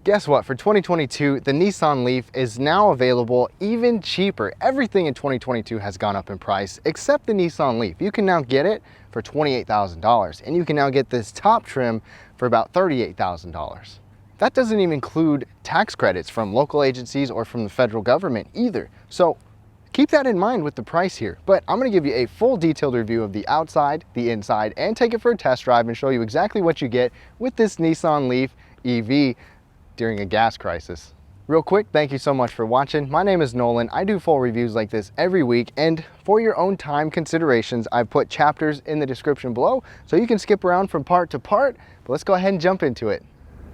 Guess what? For 2022, the Nissan LEAF is now available even cheaper. Everything in 2022 has gone up in price except the Nissan LEAF. You can now get it for $28,000 and you can now get this top trim for about $38,000. That doesn't even include tax credits from local agencies or from the federal government either. So keep that in mind with the price here. But I'm gonna give you a full detailed review of the outside, the inside, and take it for a test drive and show you exactly what you get with this Nissan LEAF EV during a gas crisis. Real quick, thank you so much for watching. My name is Nolan. I do full reviews like this every week, and for your own time considerations, I've put chapters in the description below so you can skip around from part to part, but let's go ahead and jump into it.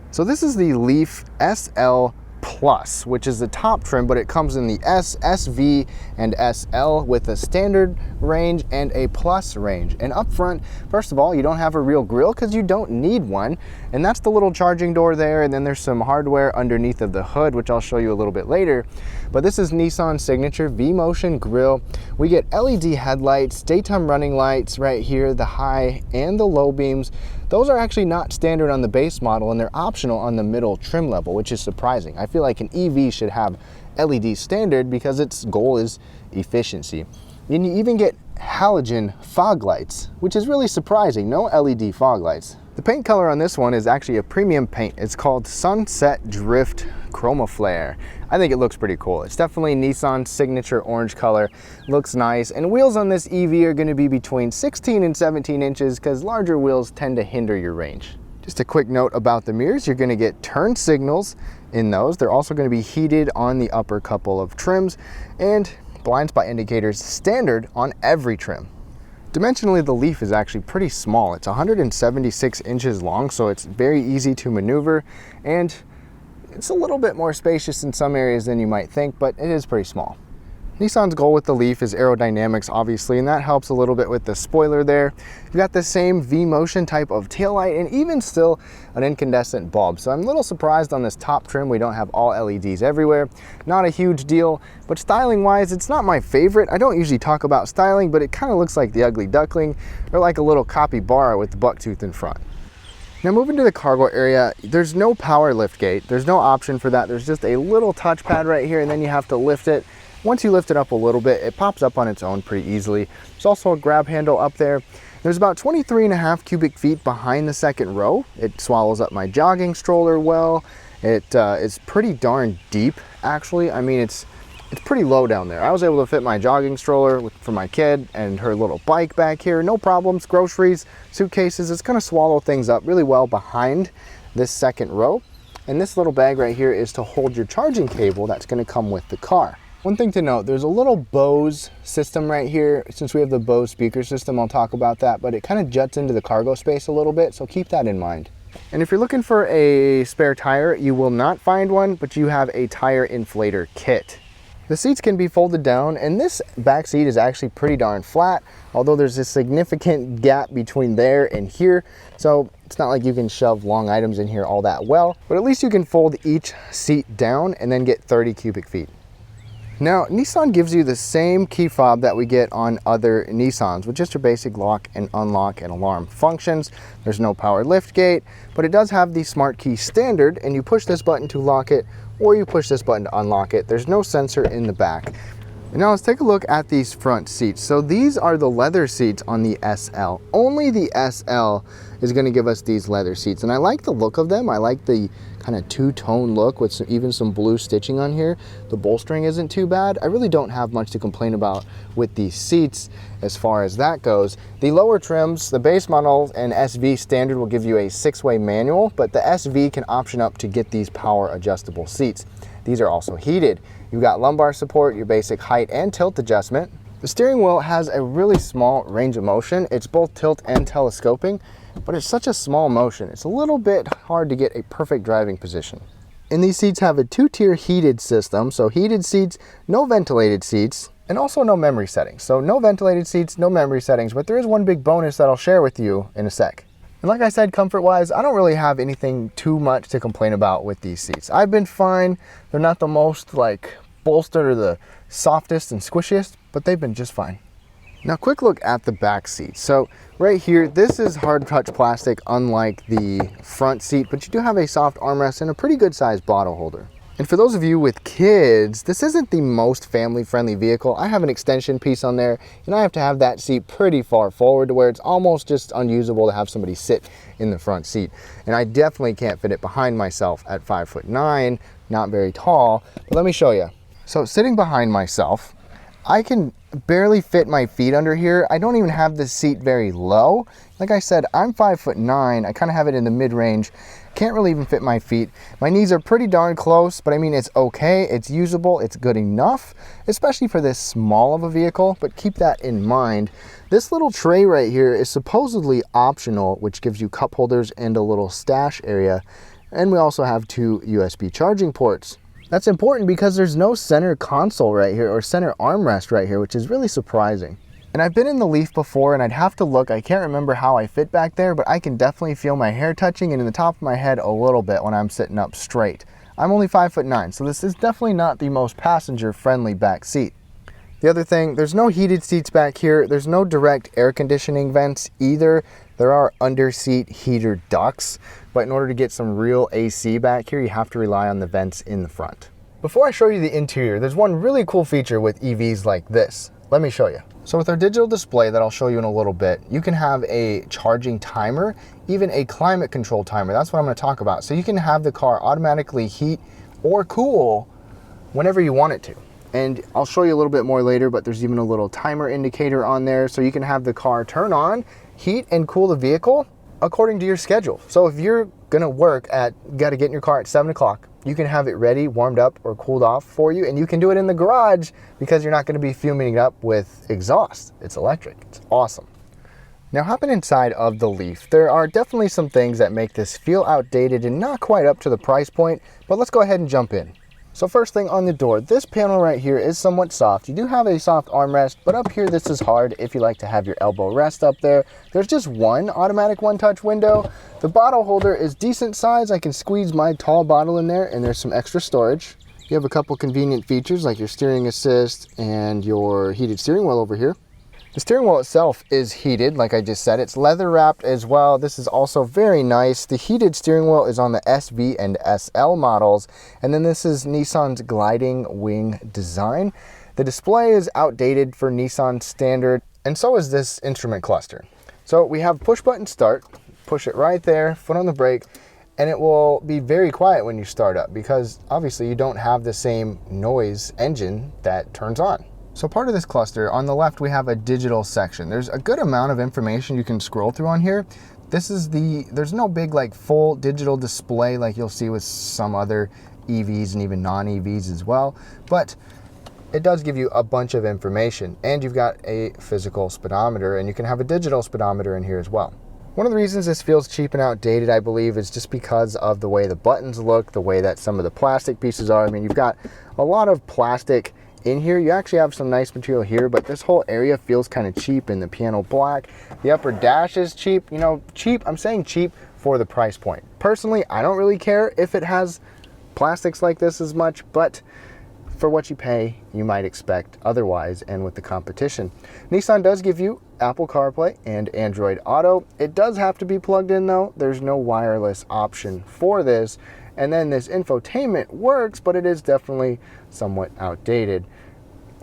So this is the LEAF SL Plus, which is the top trim, but it comes in the S, SV, and SL with a standard range and a plus range. And up front, first of all, you don't have a real grille because you don't need one. And that's the little charging door there. And then there's some hardware underneath of the hood, which I'll show you a little bit later. But this is Nissan's signature V-Motion grille. We get LED headlights, daytime running lights right here, the high and the low beams. Those are actually not standard on the base model and they're optional on the middle trim level, which is surprising. I feel like an EV should have LED standard because its goal is efficiency. And you even get halogen fog lights, which is really surprising. No LED fog lights. The paint color on this one is actually a premium paint. It's called Sunset Drift Chroma Flare. I think it looks pretty cool. It's definitely Nissan's signature orange color. Looks nice. And wheels on this EV are going to be between 16 and 17 inches because larger wheels tend to hinder your range. Just a quick note about the mirrors. You're going to get turn signals in those. They're also going to be heated on the upper couple of trims, and blind spot indicators standard on every trim. Dimensionally, the LEAF is actually pretty small. It's 176 inches long, so it's very easy to maneuver, and it's a little bit more spacious in some areas than you might think, but it is pretty small. Nissan's goal with the LEAF is aerodynamics, obviously, and that helps a little bit with the spoiler there. You've got the same V-Motion type of taillight and even still an incandescent bulb. So I'm a little surprised on this top trim we don't have all LEDs everywhere. Not a huge deal, but styling-wise, it's not my favorite. I don't usually talk about styling, but it kind of looks like the Ugly Duckling or like a little capybara with the buck tooth in front. Now moving to the cargo area, there's no power lift gate. There's no option for that. There's just a little touchpad right here, and then you have to lift it. Once you lift it up a little bit, it pops up on its own pretty easily. There's also a grab handle up there. There's about 23.5 cubic feet behind the second row. It swallows up my jogging stroller well. It's pretty darn deep, actually. I mean, it's pretty low down there. I was able to fit my jogging stroller for my kid and her little bike back here. No problems, groceries, suitcases. It's gonna swallow things up really well behind this second row. And this little bag right here is to hold your charging cable that's gonna come with the car. One thing to note, there's a little Bose system right here. Since we have the Bose speaker system, I'll talk about that, but it kind of juts into the cargo space a little bit, so keep that in mind. And if you're looking for a spare tire, you will not find one, but you have a tire inflator kit. The seats can be folded down, and this back seat is actually pretty darn flat, although there's a significant gap between there and here, so it's not like you can shove long items in here all that well, but at least you can fold each seat down and then get 30 cubic feet. Now, Nissan gives you the same key fob that we get on other Nissans with just your basic lock and unlock and alarm functions. There's no power lift gate, but it does have the smart key standard, and you push this button to lock it or you push this button to unlock it. There's no sensor in the back. And now let's take a look at these front seats. So these are the leather seats on the SL. Only the SL is going to give us these leather seats, and I like the look of them. I like the kind of two-tone look with even some blue stitching on here. The bolstering isn't too bad. I really don't have much to complain about with these seats as far as that goes. The lower trims, the base model and SV standard will give you a 6-way manual, but the SV can option up to get these power adjustable seats. These are also heated. You've got lumbar support, your basic height and tilt adjustment. The steering wheel has a really small range of motion. It's both tilt and telescoping, but it's such a small motion. It's a little bit hard to get a perfect driving position. And these seats have a 2-tier heated system, so heated seats, no ventilated seats, and also no memory settings. So no ventilated seats, no memory settings, but there is one big bonus that I'll share with you in a sec. And like I said, comfort-wise, I don't really have anything too much to complain about with these seats. I've been fine. They're not the most bolstered or the softest and squishiest, but they've been just fine. Now, quick look at the back seat. So right here, this is hard touch plastic, unlike the front seat, but you do have a soft armrest and a pretty good sized bottle holder. And for those of you with kids, this isn't the most family-friendly vehicle. I have an extension piece on there, and I have to have that seat pretty far forward to where it's almost just unusable to have somebody sit in the front seat. And I definitely can't fit it behind myself at 5'9", not very tall. But let me show you. So sitting behind myself, I can barely fit my feet under here. I don't even have the seat very low. Like I said, I'm 5'9". I kind of have it in the mid-range. Can't really even fit my feet. My knees are pretty darn close, but I mean, it's okay, it's usable, it's good enough, especially for this small of a vehicle, but keep that in mind. This little tray right here is supposedly optional, which gives you cup holders and a little stash area. And we also have 2 USB charging ports. That's important because there's no center console right here or center armrest right here, which is really surprising. And I've been in the Leaf before, and I'd have to look. I can't remember how I fit back there, but I can definitely feel my hair touching and in the top of my head a little bit when I'm sitting up straight. I'm only 5'9", so this is definitely not the most passenger-friendly back seat. The other thing, there's no heated seats back here. There's no direct air conditioning vents either. There are under-seat heater ducts, but in order to get some real AC back here, you have to rely on the vents in the front. Before I show you the interior, there's one really cool feature with EVs like this. Let me show you. So with our digital display that I'll show you in a little bit, you can have a charging timer, even a climate control timer. That's what I'm going to talk about. So you can have the car automatically heat or cool whenever you want it to. And I'll show you a little bit more later, but there's even a little timer indicator on there. So you can have the car turn on, heat and cool the vehicle according to your schedule. So if you're going to work got to get in your car at 7 o'clock, you can have it ready, warmed up, or cooled off for you, and you can do it in the garage because you're not going to be fuming it up with exhaust. It's electric. It's awesome. Now, hopping inside of the Leaf, there are definitely some things that make this feel outdated and not quite up to the price point, but let's go ahead and jump in. So first thing on the door, this panel right here is somewhat soft. You do have a soft armrest, but up here this is hard if you like to have your elbow rest up there. There's just one automatic one-touch window. The bottle holder is decent size. I can squeeze my tall bottle in there, and there's some extra storage. You have a couple convenient features like your steering assist and your heated steering wheel over here. The steering wheel itself is heated, like I just said. It's leather wrapped as well. This is also very nice. The heated steering wheel is on the SV and SL models. And then this is Nissan's gliding wing design. The display is outdated for Nissan standard, and so is this instrument cluster. So we have push button start, push it right there, foot on the brake, and it will be very quiet when you start up because obviously you don't have the same noise engine that turns on. So part of this cluster, on the left we have a digital section. There's a good amount of information you can scroll through on here. There's no big like full digital display like you'll see with some other EVs and even non-EVs as well, but it does give you a bunch of information, and you've got a physical speedometer, and you can have a digital speedometer in here as well. One of the reasons this feels cheap and outdated, I believe, is just because of the way the buttons look, the way that some of the plastic pieces are. I mean, you've got a lot of plastic in here. You actually have some nice material here, but this whole area feels kind of cheap in the piano black. The upper dash is cheap. You know, cheap, I'm saying cheap for the price point. Personally, I don't really care if it has plastics like this as much, but for what you pay, you might expect otherwise, and with the competition. Nissan does give you Apple CarPlay and Android Auto. It does have to be plugged in though. There's no wireless option for this. And then this infotainment works, but it is definitely somewhat outdated.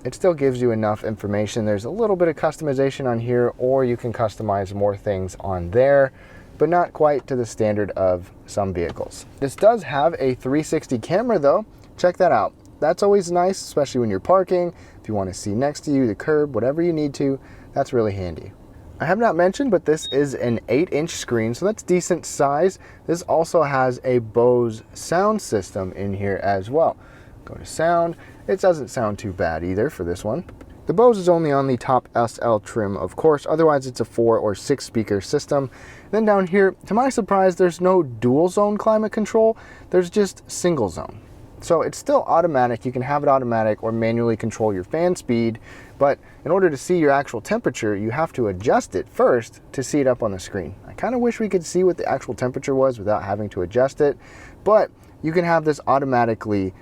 It still gives you enough information. There's a little bit of customization on here, or you can customize more things on there, but not quite to the standard of some vehicles. This does have a 360 camera though. Check that out. That's always nice, especially when you're parking. If you want to see next to you, the curb, whatever you need to, that's really handy. I have not mentioned, but this is an 8-inch screen, so that's decent size. This also has a Bose sound system in here as well. Go to sound. It doesn't sound too bad either for this one. The Bose is only on the top SL trim, of course. Otherwise, it's a 4 or 6 speaker system. Then down here, to my surprise, there's no dual zone climate control. There's just single zone. So it's still automatic. You can have it automatic or manually control your fan speed, but in order to see your actual temperature, you have to adjust it first to see it up on the screen. I kind of wish we could see what the actual temperature was without having to adjust it, but you can have this automatically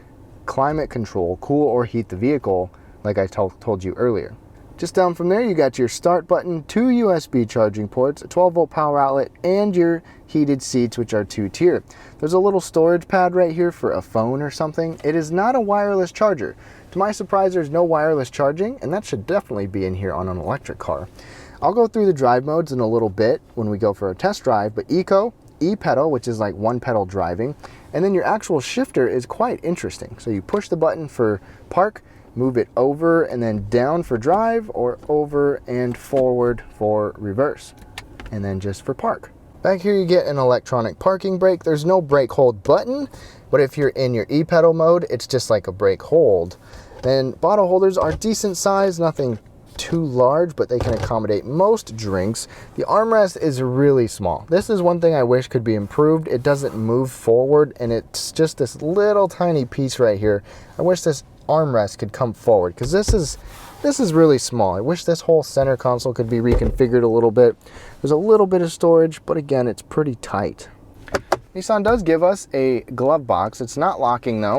climate control, cool or heat the vehicle, like I told you earlier. Just down from there, you got your start button, 2 USB charging ports, a 12-volt power outlet, and your heated seats, which are 2-tier. There's a little storage pad right here for a phone or something. It is not a wireless charger. To my surprise, there's no wireless charging, and that should definitely be in here on an electric car. I'll go through the drive modes in a little bit when we go for a test drive, but Eco, E-pedal, which is like one pedal driving, and then your actual shifter is quite interesting. So you push the button for park, move it over and then down for drive, or over and forward for reverse, and then just for park. Back here you get an electronic parking brake. There's no brake hold button, but if you're in your e-pedal mode, it's just like a brake hold. Then bottle holders are decent size, nothing too large, but they can accommodate most drinks. The armrest is really small. This is one thing I wish could be improved. It doesn't move forward, and it's just this little tiny piece right here. I wish this armrest could come forward, because this is really small. I wish this whole center console could be reconfigured a little bit. There's a little bit of storage, but again, it's pretty tight. Nissan does give us a glove box. It's not locking though.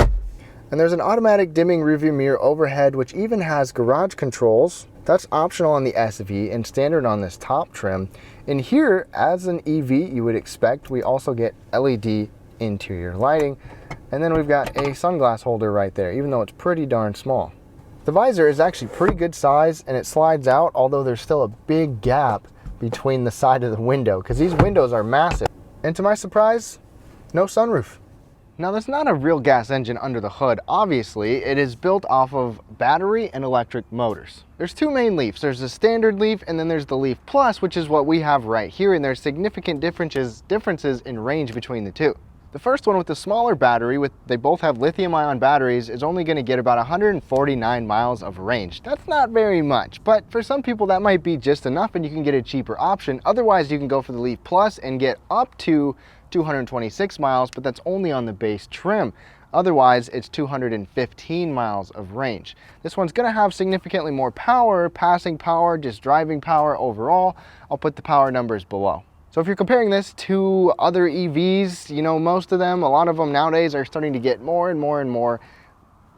And there's an automatic dimming rearview mirror overhead, which even has garage controls. That's optional on the SV and standard on this top trim. In here, as an EV you would expect, we also get LED interior lighting. And then we've got a sunglass holder right there, even though it's pretty darn small. The visor is actually pretty good size, and it slides out, although there's still a big gap between the side of the window, because these windows are massive. And to my surprise, no sunroof. Now, that's not a real gas engine under the hood. Obviously, it is built off of battery and electric motors. There's 2 main Leafs. There's the standard Leaf, and then there's the Leaf Plus, which is what we have right here, and there's significant differences in range between the two. The first one with the smaller battery, they both have lithium-ion batteries, is only going to get about 149 miles of range. That's not very much, but for some people that might be just enough, and you can get a cheaper option. Otherwise, you can go for the Leaf Plus and get up to 226 miles, but that's only on the base trim. Otherwise, it's 215 miles of range. This one's going to have significantly more power, passing power, just driving power overall. I'll put the power numbers below. So if you're comparing this to other EVs, you know, most of them, a lot of them nowadays are starting to get more and more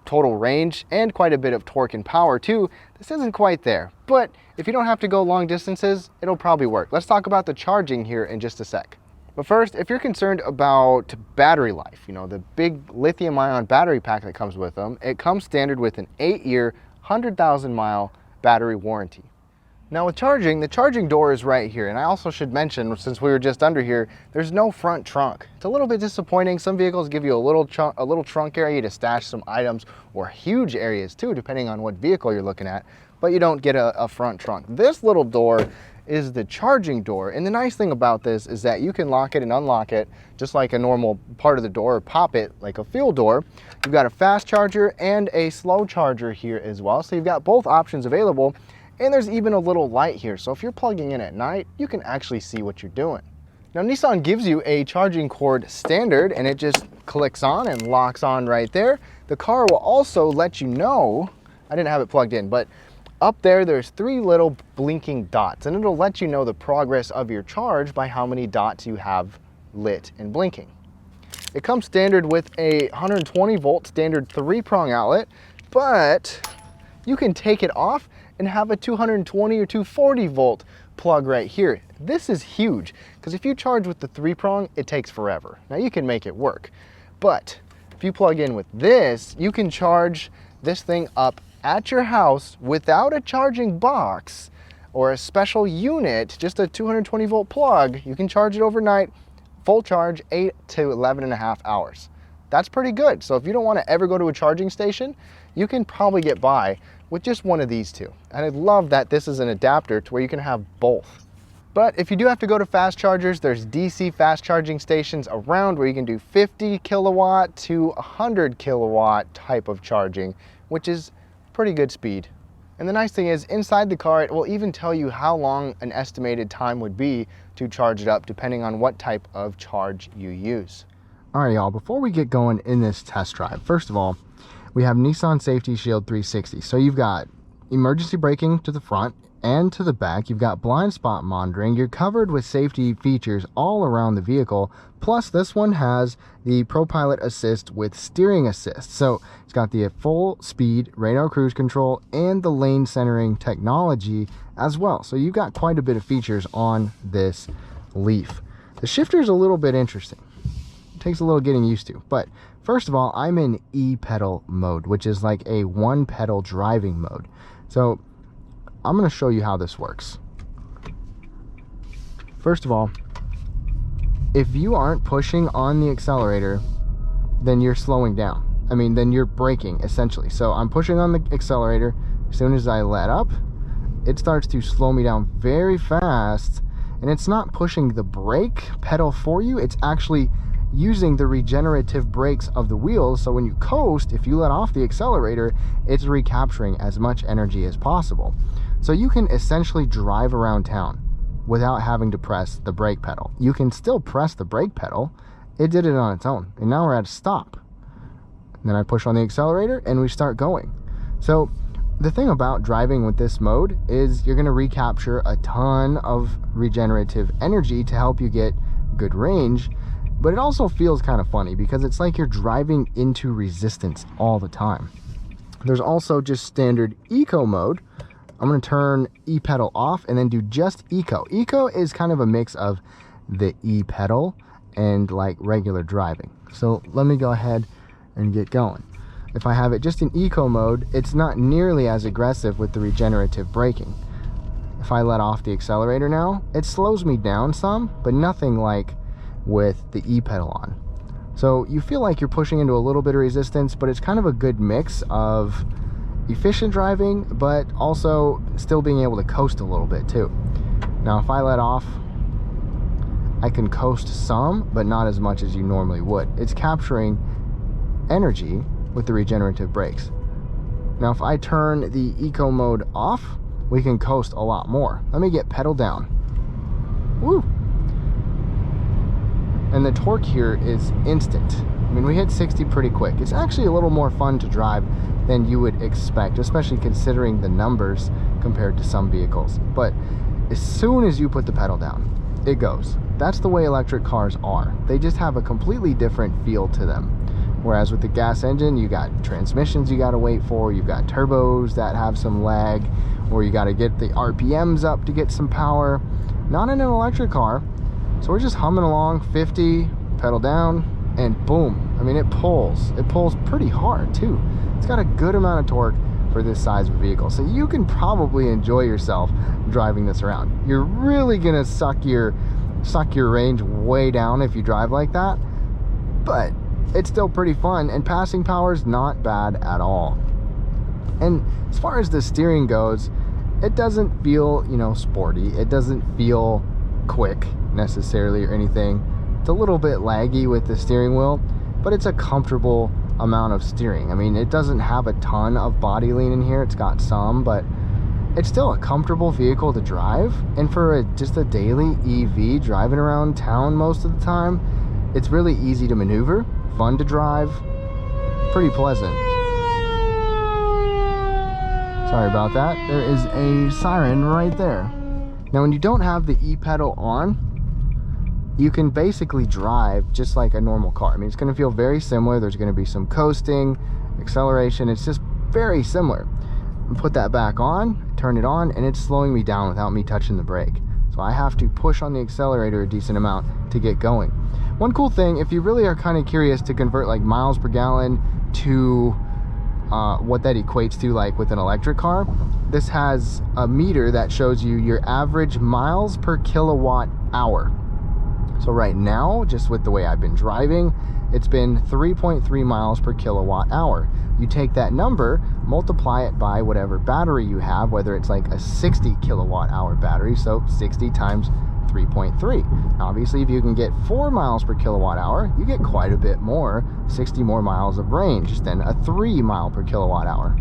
total range and quite a bit of torque and power too. This isn't quite there, but if you don't have to go long distances, it'll probably work. Let's talk about the charging here in just a sec. But first, if you're concerned about battery life, you know, the big lithium-ion battery pack that comes with them, it comes standard with an 8-year, 100,000-mile battery warranty. Now with charging, the charging door is right here, and I also should mention, since we were just under here, there's no front trunk. It's a little bit disappointing. Some vehicles give you a little trunk area to stash some items, or huge areas too, depending on what vehicle you're looking at, but you don't get a front trunk. This little door is the charging door, and the nice thing about this is that you can lock it and unlock it just like a normal part of the door, or pop it like a fuel door. You've got a fast charger and a slow charger here as well, so you've got both options available. And there's even a little light here, so if you're plugging in at night, you can actually see what you're doing. Now Nissan gives you a charging cord standard, and it just clicks on and locks on right there. The car will also let you know, I didn't have it plugged in, but up there's 3 little blinking dots, and it'll let you know the progress of your charge by how many dots you have lit and blinking. It comes standard with a 120 volt standard 3-prong outlet, but you can take it off and have a 220 or 240 volt plug right here. This is huge, because if you charge with the 3-prong, it takes forever. Now you can make it work, but if you plug in with this, you can charge this thing up at your house without a charging box or a special unit, just a 220 volt plug. You can charge it overnight, full charge, 8 to 11.5 hours. That's pretty good. So if you don't want to ever go to a charging station, you can probably get by with just one of these two. And I love that this is an adapter to where you can have both. But if you do have to go to fast chargers, there's DC fast charging stations around where you can do 50 kilowatt to 100 kilowatt type of charging, which is pretty good speed. And the nice thing is, inside the car, it will even tell you how long an estimated time would be to charge it up, depending on what type of charge you use. All right, y'all, before we get going in this test drive, first of all, we have Nissan Safety Shield 360. So you've got, emergency braking to the front and to the back. You've got blind spot monitoring. You're covered with safety features all around the vehicle. Plus, this one has the ProPilot Assist with steering assist. So it's got the full speed radar cruise control and the lane centering technology as well. So you've got quite a bit of features on this Leaf. The shifter is a little bit interesting. It takes a little getting used to. But first of all, I'm in e-pedal mode, which is like a one pedal driving mode. So I'm going to show you how this works. First of all, if you aren't pushing on the accelerator, then you're slowing down. I mean, then you're braking essentially. So I'm pushing on the accelerator. As soon as I let up, it starts to slow me down very fast. And it's not pushing the brake pedal for you. It's actually using the regenerative brakes of the wheels. So when you coast, if you let off the accelerator, it's recapturing as much energy as possible. So you can essentially drive around town without having to press the brake pedal. You can still press the brake pedal. It did it on its own. And now we're at a stop. And then I push on the accelerator and we start going. So the thing about driving with this mode is you're going to recapture a ton of regenerative energy to help you get good range. But it also feels kind of funny because it's like you're driving into resistance all the time. There's also just standard eco mode. I'm going to turn e-pedal off and then do just eco. Eco is kind of a mix of the e-pedal and like regular driving. So let me go ahead and get going. If I have it just in eco mode, it's not nearly as aggressive with the regenerative braking. If I let off the accelerator now, it slows me down some, but nothing like with the e-pedal on. So you feel like you're pushing into a little bit of resistance, but it's kind of a good mix of efficient driving, but also still being able to coast a little bit too. Now, if I let off, I can coast some, but not as much as you normally would. It's capturing energy with the regenerative brakes. Now, if I turn the eco mode off, we can coast a lot more. Let me get pedal down. Woo! And the torque here is instant. I mean, we hit 60 pretty quick. It's actually a little more fun to drive than you would expect, especially considering the numbers compared to some vehicles. But as soon as you put the pedal down, it goes. That's the way electric cars are. They just have a completely different feel to them. Whereas with the gas engine, you got transmissions you gotta wait for, you've got turbos that have some lag, or you gotta get the RPMs up to get some power. Not in an electric car. So we're just humming along, 50, pedal down, and boom. I mean, it pulls. It pulls pretty hard too. It's got a good amount of torque for this size of a vehicle. So you can probably enjoy yourself driving this around. You're really gonna suck your range way down if you drive like that, but it's still pretty fun, and passing power is not bad at all. And as far as the steering goes, it doesn't feel, you know, sporty. It doesn't feel quick necessarily or anything. It's a little bit laggy with the steering wheel, but it's a comfortable amount of steering. I mean, it doesn't have a ton of body lean in here. It's got some, but it's still a comfortable vehicle to drive. And for just a daily EV driving around town most of the time, it's really easy to maneuver, fun to drive, pretty pleasant. Sorry about that. There is a siren right there. Now, when you don't have the e-pedal on, you can basically drive just like a normal car. I mean, it's going to feel very similar. There's going to be some coasting, acceleration. It's just very similar. Put that back on, turn it on, and it's slowing me down without me touching the brake. So I have to push on the accelerator a decent amount to get going. One cool thing, if you really are kind of curious to convert like miles per gallon to what that equates to like with an electric car, this has a meter that shows you your average miles per kilowatt hour. So right now, just with the way I've been driving, it's been 3.3 miles per kilowatt hour. You take that number, multiply it by whatever battery you have, whether it's like a 60 kilowatt hour battery, so 60 times 3.3. Obviously, if you can get 4 miles per kilowatt hour, you get quite a bit more, 60 more miles of range than a 3 mile per kilowatt hour.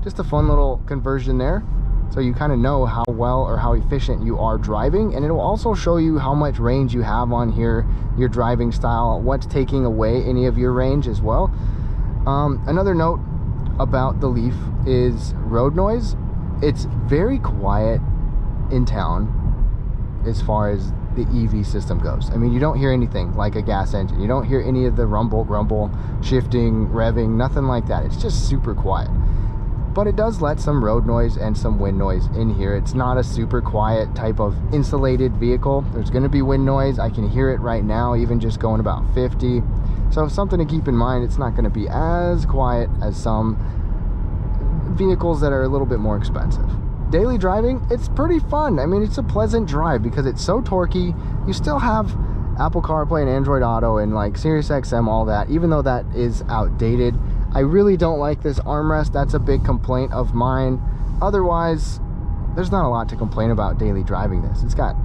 Just a fun little conversion there. So you kind of know how well or how efficient you are driving, and it'll also show you how much range you have on here, your driving style, what's taking away any of your range as well. Another note about the Leaf is road noise It's very quiet in town as far as the EV system goes. I mean, you don't hear anything like a gas engine. You don't hear any of the rumble, grumble, shifting, revving, nothing like that. It's just super quiet. But it does let some road noise and some wind noise in here. It's not a super quiet type of insulated vehicle. There's going to be wind noise. I can hear it right now, even just going about 50. So something to keep in mind, it's not going to be as quiet as some vehicles that are a little bit more expensive. Daily driving, it's pretty fun. I mean, it's a pleasant drive because it's so torquey. You still have Apple CarPlay and Android Auto and like Sirius XM, all that, even though that is outdated. I really don't like this armrest. That's a big complaint of mine. Otherwise, there's not a lot to complain about daily driving this. It's got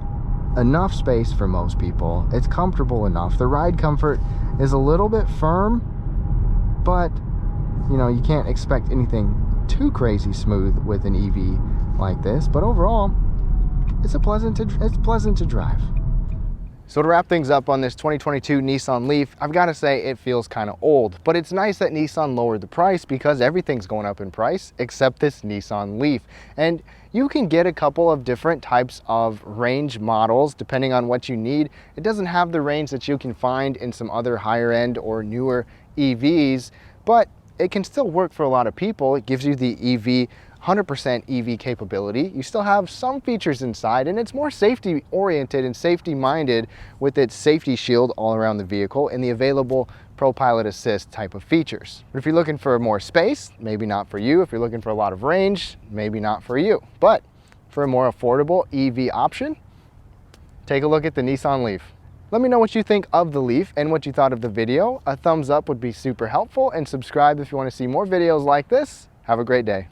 enough space for most people. It's comfortable enough. The ride comfort is a little bit firm, but you know, you can't expect anything too crazy smooth with an EV like this. But overall, it's pleasant to drive. So to wrap things up on this 2022 Nissan LEAF, I've got to say it feels kind of old, but it's nice that Nissan lowered the price because everything's going up in price except this Nissan LEAF. And you can get a couple of different types of range models depending on what you need. It doesn't have the range that you can find in some other higher end or newer EVs, but it can still work for a lot of people. It gives you the EV 100% EV capability. You still have some features inside, and it's more safety oriented and safety minded with its safety shield all around the vehicle and the available Pro Pilot Assist type of features. But if you're looking for more space, maybe not for you. If you're looking for a lot of range, maybe not for you. But for a more affordable EV option, take a look at the Nissan LEAF. Let me know what you think of the LEAF and what you thought of the video. A thumbs up would be super helpful, and subscribe if you want to see more videos like this. Have a great day.